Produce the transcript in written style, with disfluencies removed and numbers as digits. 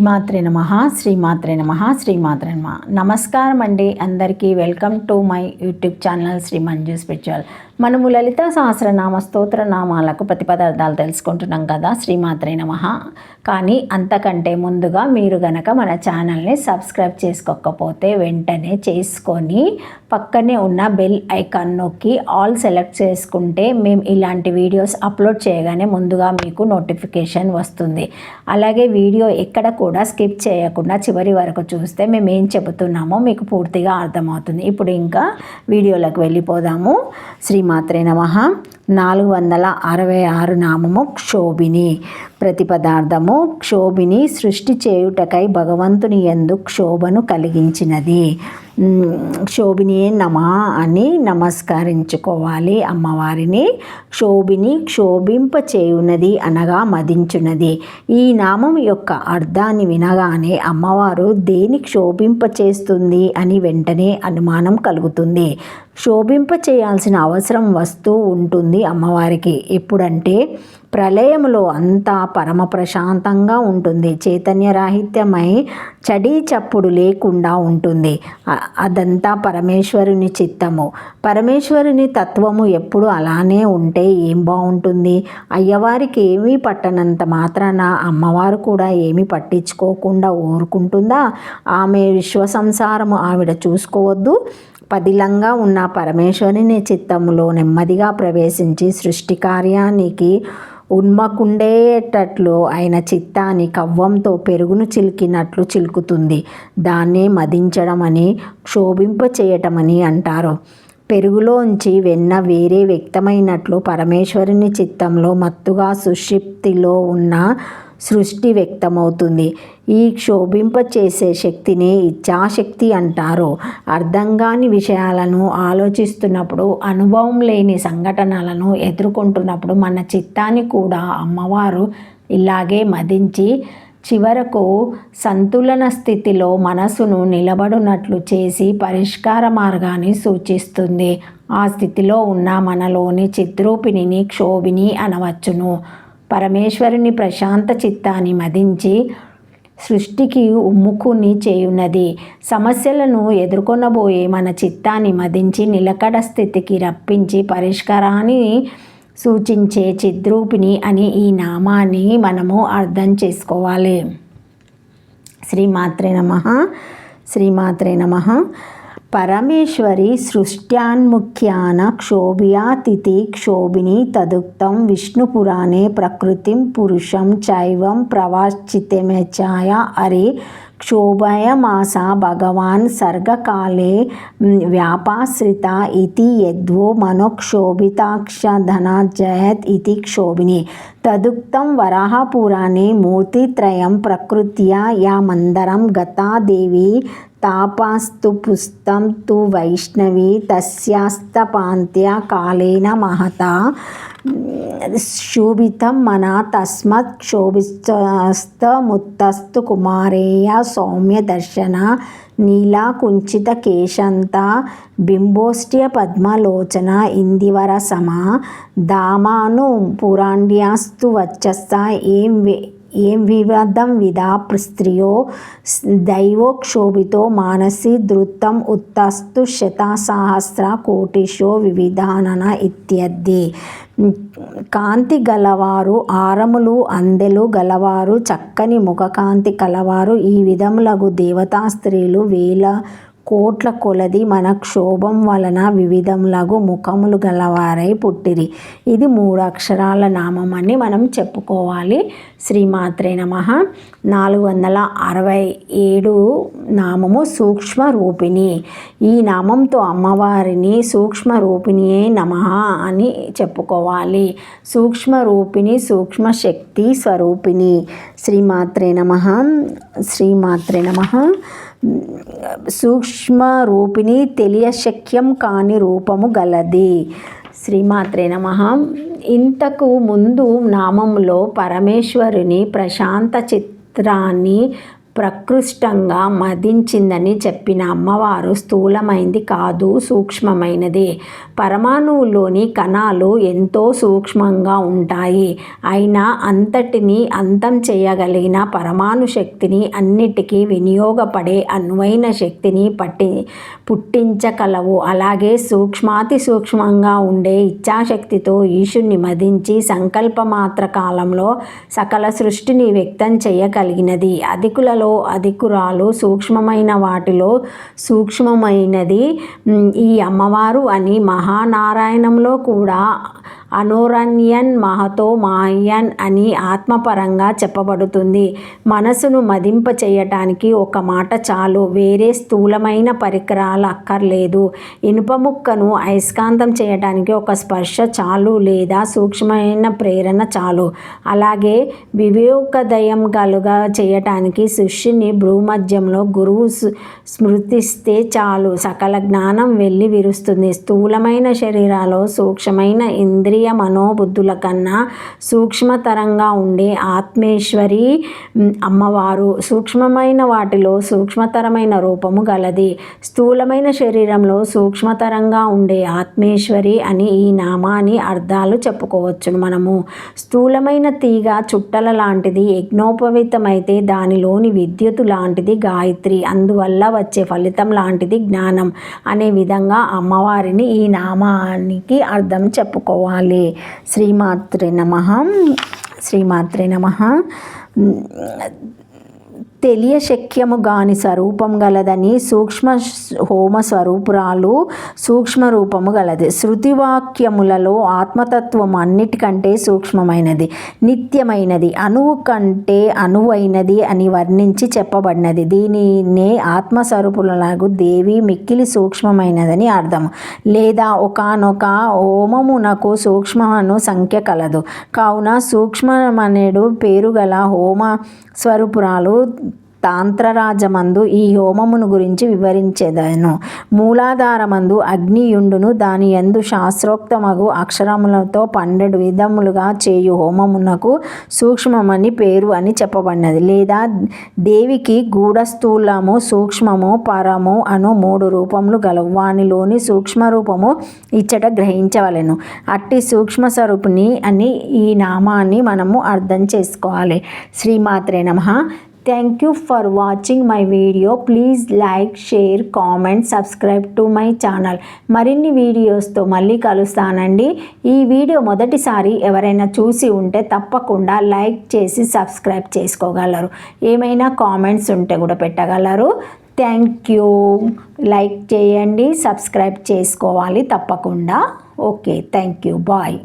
శ్రీమాత్రే నమః శ్రీమాత్రే నమః శ్రీమాత్రే నమః. నమస్కారం అండి అందరికీ. Welcome to my YouTube channel Shri Manju spiritual. మనము లలిత సహస్రనామ స్తోత్ర నామాలకు ప్రతిపదార్థాలు తెలుసుకుంటున్నాం కదా, శ్రీమాత్రే నమః. కానీ అంతకంటే ముందుగా మీరు గనక మన ఛానల్ని సబ్స్క్రైబ్ చేసుకోకపోతే వెంటనే చేసుకొని పక్కనే ఉన్న బెల్ ఐకాన్ నొక్కి ఆల్ సెలెక్ట్ చేసుకుంటే మేము ఇలాంటి వీడియోస్ అప్లోడ్ చేయగానే ముందుగా మీకు నోటిఫికేషన్ వస్తుంది. అలాగే వీడియో ఎక్కడ కూడా స్కిప్ చేయకుండా చివరి వరకు చూస్తే మేము ఏం చెబుతున్నామో మీకు పూర్తిగా అర్థమవుతుంది. ఇప్పుడు ఇంకా వీడియోలోకి వెళ్ళిపోదాము. శ్రీమాత్రే నమః. 466 నామము క్షోభిని. ప్రతిపదార్థము క్షోభిని సృష్టి చేయుటకై భగవంతుని యందు క్షోభను కలిగించినది. క్షోభిని నమః అని నమస్కరించుకోవాలి అమ్మవారిని. క్షోభిని క్షోభింపచేయునది అనగా మదించున్నది. ఈ నామం యొక్క అర్థాన్ని వినగానే అమ్మవారు దేని క్షోభింపచేస్తుంది అని వెంటనే అనుమానం కలుగుతుంది. క్షోభింప చేయాల్సిన అవసరం వస్తూ ఉంటుంది అమ్మవారికి. ఎప్పుడంటే ప్రళయంలో అంతా పరమ ప్రశాంతంగా ఉంటుంది, చైతన్యరాహిత్యమై చడి చప్పుడు లేకుండా ఉంటుంది. అదంతా పరమేశ్వరుని చిత్తము. పరమేశ్వరుని తత్వము ఎప్పుడు అలానే ఉంటే ఏం బాగుంటుంది? అయ్యవారికి ఏమీ పట్టనంత మాత్రాన అమ్మవారు కూడా ఏమీ పట్టించుకోకుండా ఊరుకుంటుందా? ఆమె విశ్వ సంసారము ఆవిడ చూసుకోవద్దు? పదిలంగా ఉన్న పరమేశ్వరుని చిత్తములో నెమ్మదిగా ప్రవేశించి సృష్టి కార్యానికి ఉన్మకుండేటట్లు ఆయన చిత్తాన్ని కవ్వంతో పెరుగును చిలికినట్లు చిలుకుతుంది. దాన్నే మదించడం అని, క్షోభింప చేయటమని అంటారు. పెరుగులోంచి వెన్న వేరే వ్యక్తమైనట్లు పరమేశ్వరుని చిత్తంలో మత్తుగా సుషిప్తిలో ఉన్న సృష్టి వ్యక్తమవుతుంది. ఈ క్షోభింప చేసే శక్తిని ఇచ్ఛాశక్తి అంటారు. అర్థం కాని విషయాలను ఆలోచిస్తున్నప్పుడు, అనుభవం లేని సంఘటనలను ఎదుర్కొంటున్నప్పుడు మన చిత్తాన్ని కూడా అమ్మవారు ఇలాగే మదించి చివరకు సంతులన స్థితిలో మనసును నిలబడినట్లు చేసి పరిష్కార మార్గాన్ని సూచిస్తుంది. ఆ స్థితిలో ఉన్న మనలోని చిద్రూపిణిని క్షోభిని అనవచ్చును. పరమేశ్వరుని ప్రశాంత చిత్తాన్ని మదించి సృష్టికి ఉమ్ముకుని చేయున్నది. సమస్యలను ఎదుర్కొనబోయే మన చిత్తాన్ని మదించి నిలకడ స్థితికి రప్పించి పరిష్కారాన్ని సూచించే చిద్రూపిణి అని ఈ నామాన్ని మనము అర్థం చేసుకోవాలి. శ్రీమాత్రే నమః. శ్రీమాత్రే నమః. పరమేశ్వరి సృష్ట్యాన్ముఖ్యాన క్షోభ్యాతిథి క్షోభిని తదుక్తం విష్ణుపురాణే ప్రకృతిం పురుషం చైవం ప్రవాశ్చితమేచాయ అరే క్షోభయమాస భగవాన్ సర్గకాలే వ్యాపాశ్రిత ఇతి యద్వో మనోక్షోభితాక్ష ధనాజయత్ ఇతి క్షోభిని. తదుక్తం వరాహపురాణే మూర్తిత్రయం ప్రకృత్యా యా మందరం గతా దేవి తాపాస్తు పుస్తం తు వైష్ణవి తస్యాస్తపాంత్య కాలేన మహతా శోభితం మన తస్మత్ క్షోభిస్తముత్తస్తు కుమారేయ సౌమ్య దర్శన నీలా కుంచిత కేశంత బింబోష్ట్య పద్మలోచన ఇందివర సమ దామాను పురాణ్యాస్తు వచ్చస్త ఏం వివాదం విదా స్త్రియో దైవోక్షోభితో మానసి ధృతం ఉత్తస్తు శతసహస్ర కోటిషో వివిధానన ఇత్యర్థి. కాంతి గలవారు, ఆరములు అందెలు గలవారు, చక్కని ముఖకాంతి కలవారు, ఈ విధములగు దేవతా స్త్రీలు వేల కోట్ల కొలది మన క్షోభం వలన వివిధములగు ముఖములు గలవారై పుట్టిరి. ఇది 3 అక్షరాల నామం అని మనం చెప్పుకోవాలి. శ్రీమాత్రే నమః. 467 నామము సూక్ష్మ రూపిణి. ఈ నామంతో అమ్మవారిని సూక్ష్మ రూపిణియే నమః అని చెప్పుకోవాలి. సూక్ష్మ రూపిణి, సూక్ష్మ శక్తి స్వరూపిణి. శ్రీమాత్రే నమః. శ్రీమాత్రే నమః. సూక్ష్మ రూపిణి తెలియశక్యం కాని రూపము గలది. శ్రీమాత్రే నమః. ఇంతకు ముందు నామంలో పరమేశ్వరుని ప్రశాంత చిత్రాన్ని ప్రకృష్టంగా మదించిందని చెప్పిన అమ్మవారు స్థూలమైంది కాదు, సూక్ష్మమైనది. పరమాణువులోని కణాలు ఎంతో సూక్ష్మంగా ఉంటాయి. అయినా అంతటిని అంతం చేయగలిగిన పరమాణు శక్తిని, అన్నిటికీ వినియోగపడే అనువైన శక్తిని పుట్టించగలవు. అలాగే సూక్ష్మాతి సూక్ష్మంగా ఉండే ఇచ్ఛాశక్తితో ఈశుణ్ణి మదించి సంకల్పమాత్ర కాలంలో సకల సృష్టిని వ్యక్తం చేయగలిగినది. అధికులలో అధికురాలు, సూక్ష్మమైన వాటిలో సూక్ష్మమైనది ఈ అమ్మవారు అని మహానారాయణంలో కూడా అనోరణ్యన్ మహతో మాయన్ అని ఆత్మపరంగా చెప్పబడుతుంది. మనసును మదింప చేయటానికి ఒక మాట చాలు, వేరే స్థూలమైన పరికరాలు అక్కర్లేదు. ఇనుప ముక్కను అయస్కాంతం చేయటానికి ఒక స్పర్శ చాలు, లేదా సూక్ష్మమైన ప్రేరణ చాలు. అలాగే వివేకోదయం కలుగా చేయటానికి శిష్యుని భూమధ్యంలో గురువు స్మృతిస్తే చాలు, సకల జ్ఞానం వెళ్ళి విరుస్తుంది. స్థూలమైన శరీరాల్లో సూక్ష్మమైన ఇంద్రియ మనోబుద్ధుల కన్నా సూక్ష్మతరంగా ఉండే ఆత్మేశ్వరి అమ్మవారు. సూక్ష్మమైన వాటిలో సూక్ష్మతరమైన రూపము గలది. స్థూలమైన శరీరంలో సూక్ష్మతరంగా ఉండే ఆత్మేశ్వరి అని ఈ నామాని అర్థాలు చెప్పుకోవచ్చును మనము. స్థూలమైన తీగ చుట్టల లాంటిది యజ్ఞోపవీతమైతే దానిలోని విద్యుత్ లాంటిది గాయత్రి, అందువల్ల వచ్చే ఫలితం లాంటిది జ్ఞానం అనే విధంగా అమ్మవారిని ఈ నామానికి అర్థం చెప్పుకోవాలి. శ్రీమాత్రే నమః. శ్రీమాత్రే నమః. తెలియశక్యము గాని స్వరూపం గలదని సూక్ష్మ హోమ స్వరూపురాలు, సూక్ష్మ రూపము గలది. శృతివాక్యములలో ఆత్మతత్వం అన్నిటికంటే సూక్ష్మమైనది, నిత్యమైనది, అణువు కంటే అణువైనది అని వర్ణించి చెప్పబడినది. దీనినే ఆత్మస్వరూపులకు దేవి మిక్కిలి సూక్ష్మమైనదని అర్థము. లేదా ఒకానొక హోమమునకు సూక్ష్మను సంఖ్య కలదు. కావున సూక్ష్మమనేడు పేరు గల హోమ స్వరూపురాలు తాంత్రరాజమందు ఈ హోమమును గురించి వివరించేదను. మూలాధారమందు అగ్నియుండును, దాని యందు శాస్త్రోక్తమగు అక్షరములతో 12 విధములుగా చేయు హోమమునకు సూక్ష్మమని పేరు అని చెప్పబడినది. లేదా దేవికి గూఢస్థూలము, సూక్ష్మము, పరము అను 3 రూపములు గలవు. వానిలోని సూక్ష్మరూపము ఇచ్చట గ్రహించవలెను. అట్టి సూక్ష్మ స్వరూపిణి అని ఈ నామాన్ని మనము అర్థం చేసుకోవాలి. శ్రీమాత్రే నమః. Thank you for watching my video. Please like, share, comment, subscribe to my channel. మరిన్ని వీడియోస్తో మళ్ళీ కలుస్తానండి. ఈ వీడియో మొదటిసారి ఎవరైనా చూసి ఉంటే తప్పకుండా లైక్ చేసి సబ్స్క్రైబ్ చేసుకోగలరు. ఏమైనా కామెంట్స్ ఉంటే కూడా పెట్టగలరు. Thank you. లైక్ చేయండి, సబ్స్క్రైబ్ చేసుకోవాలి తప్పకుండా. Okay, thank you. బాయ్.